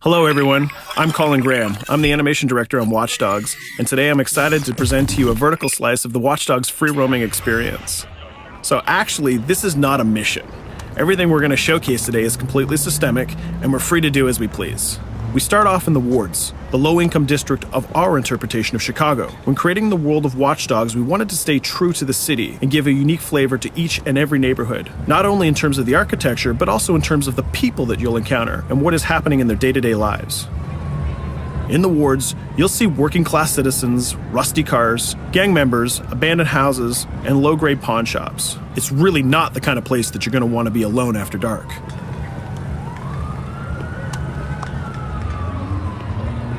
Hello everyone, I'm Colin Graham. I'm the animation director on Watch Dogs, and today I'm excited to present to you a vertical slice of the Watch Dogs free roaming experience. So actually, this is not a mission. Everything we're going to showcase today is completely systemic, and we're free to do as we please. We start off in the wards, the low-income district of our interpretation of Chicago. When creating the world of Watch Dogs, we wanted to stay true to the city and give a unique flavor to each and every neighborhood, not only in terms of the architecture, but also in terms of the people that you'll encounter and what is happening in their day-to-day lives. In the wards, you'll see working-class citizens, rusty cars, gang members, abandoned houses, and low-grade pawn shops. It's really not the kind of place that you're going to want to be alone after dark.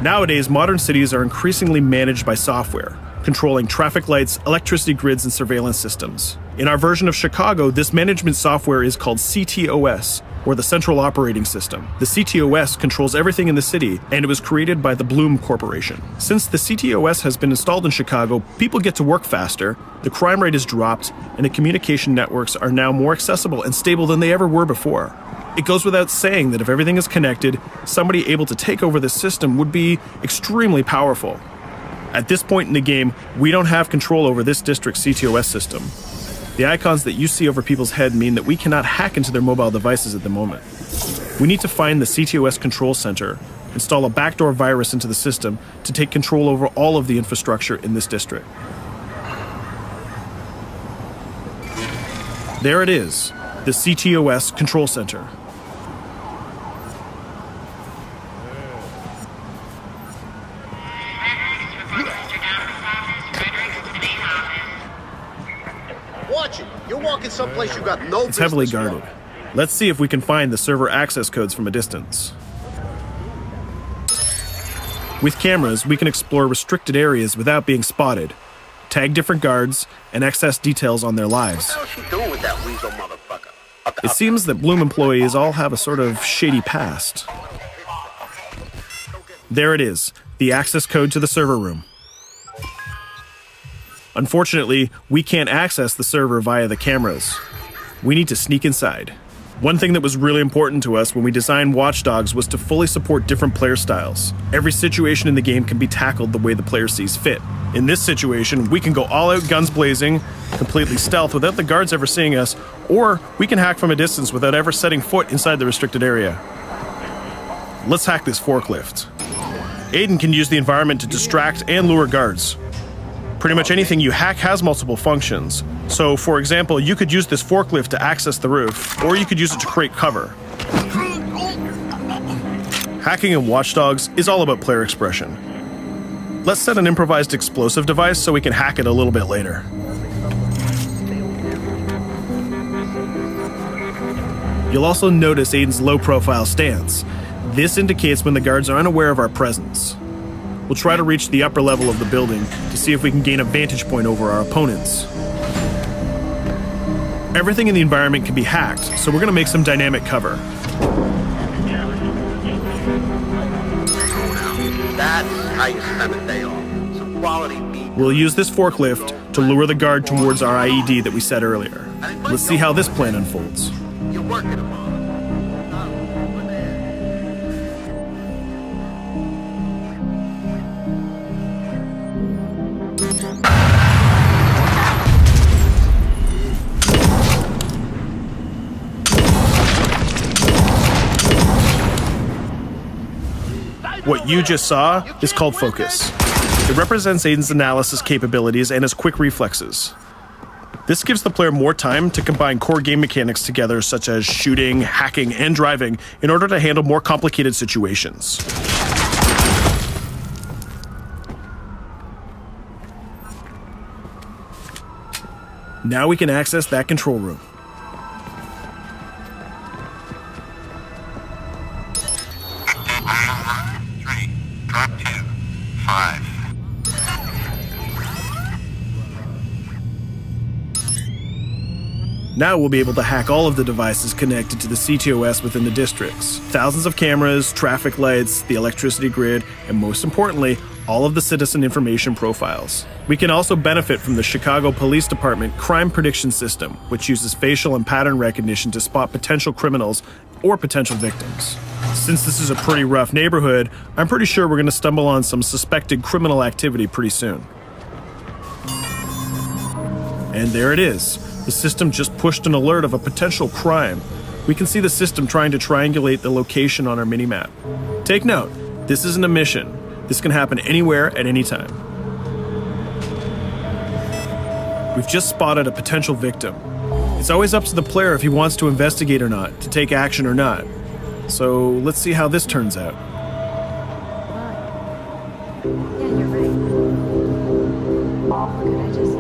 Nowadays, modern cities are increasingly managed by software, controlling traffic lights, electricity grids, and surveillance systems. In our version of Chicago, this management software is called CTOS, or the Central Operating System. The CTOS controls everything in the city, and it was created by the Bloom Corporation. Since the CTOS has been installed in Chicago, people get to work faster, the crime rate is dropped, and the communication networks are now more accessible and stable than they ever were before. It goes without saying that if everything is connected, somebody able to take over the system would be extremely powerful. At this point in the game, we don't have control over this district's CTOS system. The icons that you see over people's head mean that we cannot hack into their mobile devices at the moment. We need to find the CTOS control center, install a backdoor virus into the system to take control over all of the infrastructure in this district. There it is, the CTOS control center. Watch it. You're walking someplace you got no business. It's heavily guarded. Let's see if we can find the server access codes from a distance. With cameras, we can explore restricted areas without being spotted, tag different guards, and access details on their lives. What the hell is she doing with that weasel motherfucker? It seems that Bloom employees all have a sort of shady past. There it is, the access code to the server room. Unfortunately, we can't access the server via the cameras. We need to sneak inside. One thing that was really important to us when we designed Watch Dogs was to fully support different player styles. Every situation in the game can be tackled the way the player sees fit. In this situation, we can go all out guns blazing, completely stealth without the guards ever seeing us, or we can hack from a distance without ever setting foot inside the restricted area. Let's hack this forklift. Aiden can use the environment to distract and lure guards. Pretty much anything you hack has multiple functions. So, for example, you could use this forklift to access the roof, or you could use it to create cover. Hacking in Watch Dogs is all about player expression. Let's set an improvised explosive device so we can hack it a little bit later. You'll also notice Aiden's low-profile stance. This indicates when the guards are unaware of our presence. We'll try to reach the upper level of the building to see if we can gain a vantage point over our opponents. Everything in the environment can be hacked, so we're going to make some dynamic cover. That's how you spend a day off. Some quality meat. We'll use this forklift to lure the guard towards our IED that we set earlier. Let's see how this plan unfolds. You're working them on. What you just saw is called focus. It represents Aiden's analysis capabilities and his quick reflexes. This gives the player more time to combine core game mechanics together, such as shooting, hacking, and driving, in order to handle more complicated situations. Now we can access that control room. Drop 2, 5. Now we'll be able to hack all of the devices connected to the CTOS within the districts. Thousands of cameras, traffic lights, the electricity grid, and most importantly, all of the citizen information profiles. We can also benefit from the Chicago Police Department Crime Prediction System, which uses facial and pattern recognition to spot potential criminals or potential victims. Since this is a pretty rough neighborhood, I'm pretty sure we're going to stumble on some suspected criminal activity pretty soon. And there it is. The system just pushed an alert of a potential crime. We can see the system trying to triangulate the location on our minimap. Take note, this isn't a mission. This can happen anywhere at any time. We've just spotted a potential victim. It's always up to the player if he wants to investigate or not, to take action or not. So let's see how this turns out. Yeah, you're right. Could I just...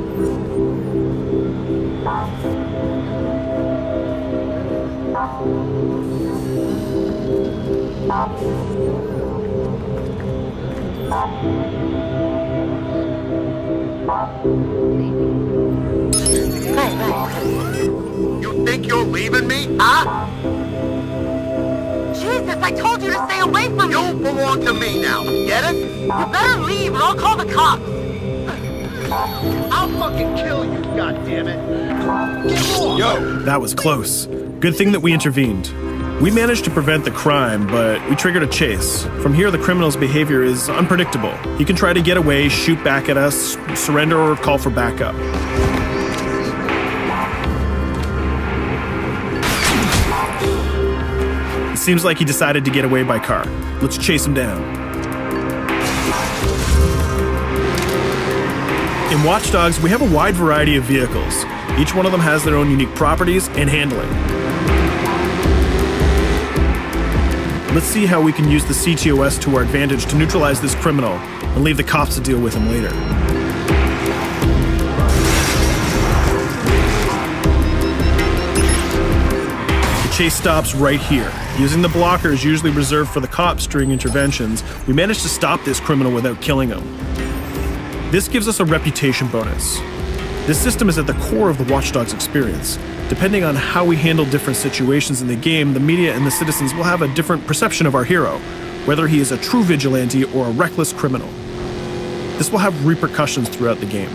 You think you're leaving me? Huh? Jesus, I told you to stay away from me! You belong to me now. Get it? You better leave or I'll call the cops! I'll fucking kill you, goddammit. Get off! Yo! That was close. Good thing that we intervened. We managed to prevent the crime, but we triggered a chase. From here, the criminal's behavior is unpredictable. He can try to get away, shoot back at us, surrender, or call for backup. It seems like he decided to get away by car. Let's chase him down. In Watch Dogs, we have a wide variety of vehicles. Each one of them has their own unique properties and handling. Let's see how we can use the CTOS to our advantage to neutralize this criminal and leave the cops to deal with him later. The chase stops right here. Using the blockers usually reserved for the cops during interventions, we managed to stop this criminal without killing him. This gives us a reputation bonus. This system is at the core of the Watch Dogs experience. Depending on how we handle different situations in the game, the media and the citizens will have a different perception of our hero, whether he is a true vigilante or a reckless criminal. This will have repercussions throughout the game.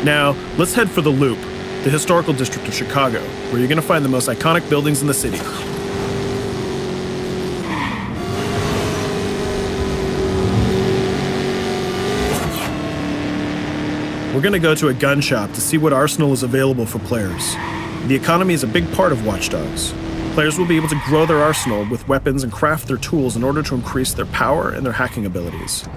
Now, let's head for the Loop, the historical district of Chicago, where you're going to find the most iconic buildings in the city. We're going to go to a gun shop to see what arsenal is available for players. The economy is a big part of Watch Dogs. Players will be able to grow their arsenal with weapons and craft their tools in order to increase their power and their hacking abilities.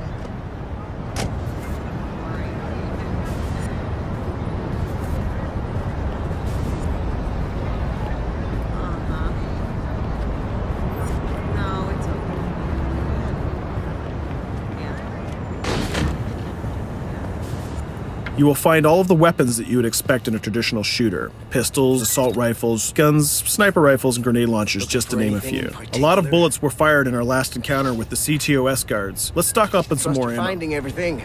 You will find all of the weapons that you would expect in a traditional shooter. Pistols, assault rifles, guns, sniper rifles, and grenade launchers, just to name a few. A lot of bullets were fired in our last encounter with the CTOS guards. Let's stock up on some more ammo. Finding everything.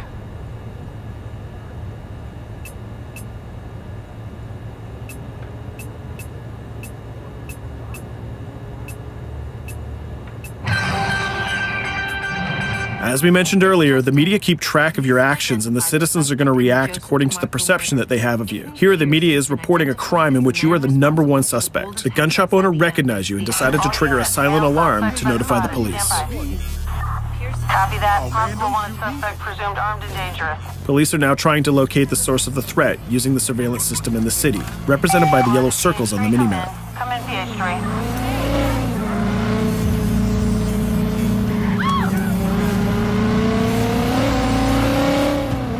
As we mentioned earlier, the media keep track of your actions and the citizens are going to react according to the perception that they have of you. Here, the media is reporting a crime in which you are the #1 suspect. The gun shop owner recognized you and decided to trigger a silent alarm to notify the police. Copy that. Possible wanted suspect presumed armed and dangerous. Police are now trying to locate the source of the threat using the surveillance system in the city, represented by the yellow circles on the minimap. Come in, PH3.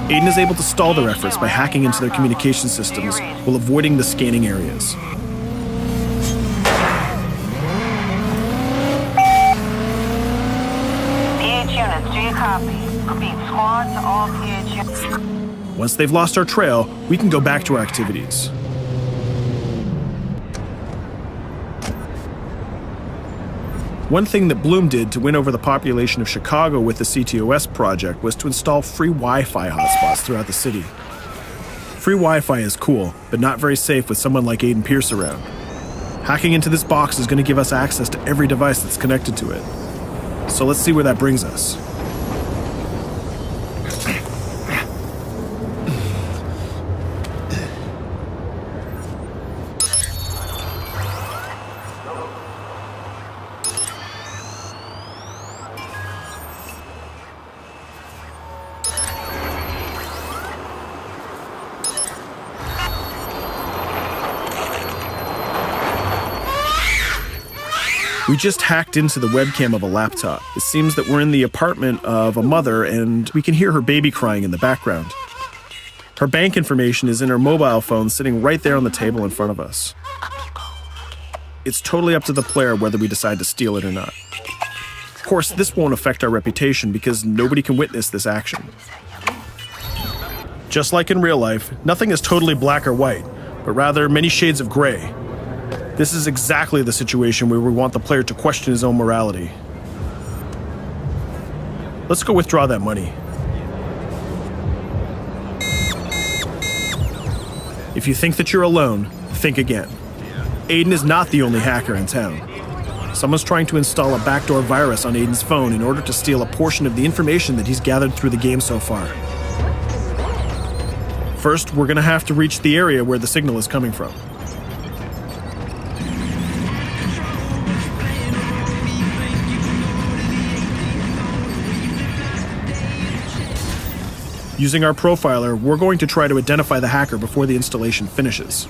Aiden is able to stall their efforts by hacking into their communication systems while avoiding the scanning areas. PH units, do you copy? Repeat, squad to all PH units. Once they've lost our trail, we can go back to our activities. One thing that Bloom did to win over the population of Chicago with the CTOS project was to install free Wi-Fi hotspots throughout the city. Free Wi-Fi is cool, but not very safe with someone like Aiden Pierce around. Hacking into this box is going to give us access to every device that's connected to it. So let's see where that brings us. We just hacked into the webcam of a laptop. It seems that we're in the apartment of a mother and we can hear her baby crying in the background. Her bank information is in her mobile phone sitting right there on the table in front of us. It's totally up to the player whether we decide to steal it or not. Of course, this won't affect our reputation because nobody can witness this action. Just like in real life, nothing is totally black or white, but rather many shades of gray. This is exactly the situation where we want the player to question his own morality. Let's go withdraw that money. If you think that you're alone, think again. Aiden is not the only hacker in town. Someone's trying to install a backdoor virus on Aiden's phone in order to steal a portion of the information that he's gathered through the game so far. First, we're gonna have to reach the area where the signal is coming from. Using our profiler, we're going to try to identify the hacker before the installation finishes.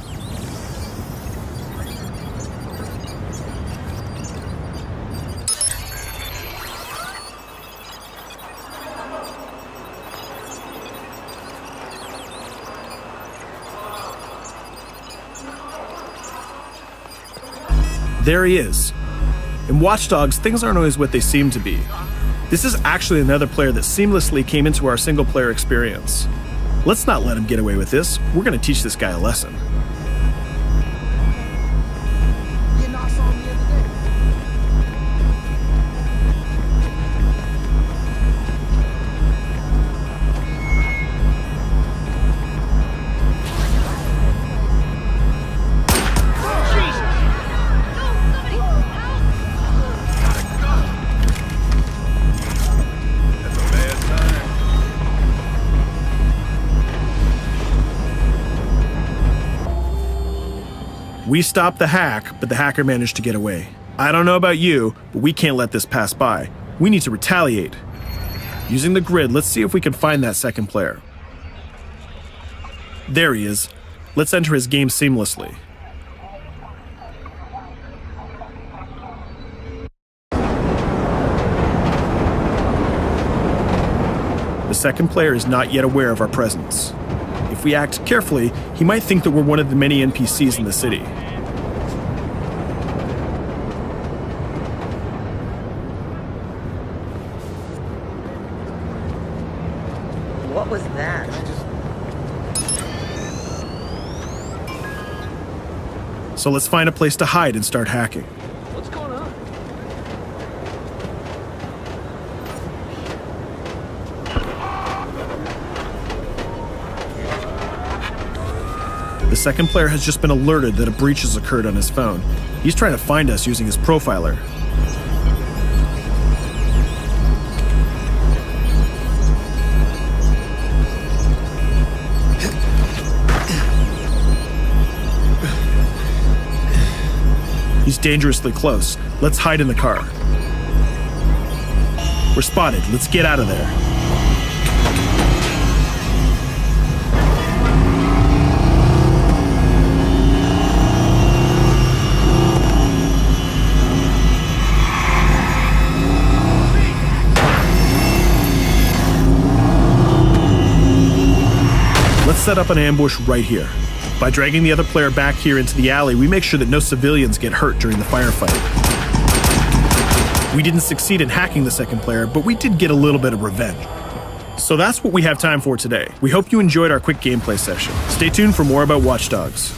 There he is. In Watch Dogs, things aren't always what they seem to be. This is actually another player that seamlessly came into our single-player experience. Let's not let him get away with this. We're going to teach this guy a lesson. We stopped the hack, but the hacker managed to get away. I don't know about you, but we can't let this pass by. We need to retaliate. Using the grid, let's see if we can find that second player. There he is. Let's enter his game seamlessly. The second player is not yet aware of our presence. If we act carefully, he might think that we're one of the many NPCs in the city. What was that? So let's find a place to hide and start hacking. What's going on? The second player has just been alerted that a breach has occurred on his phone. He's trying to find us using his profiler. He's dangerously close. Let's hide in the car. We're spotted. Let's get out of there. Let's set up an ambush right here. By dragging the other player back here into the alley, we make sure that no civilians get hurt during the firefight. We didn't succeed in hacking the second player, but we did get a little bit of revenge. So that's what we have time for today. We hope you enjoyed our quick gameplay session. Stay tuned for more about Watch Dogs.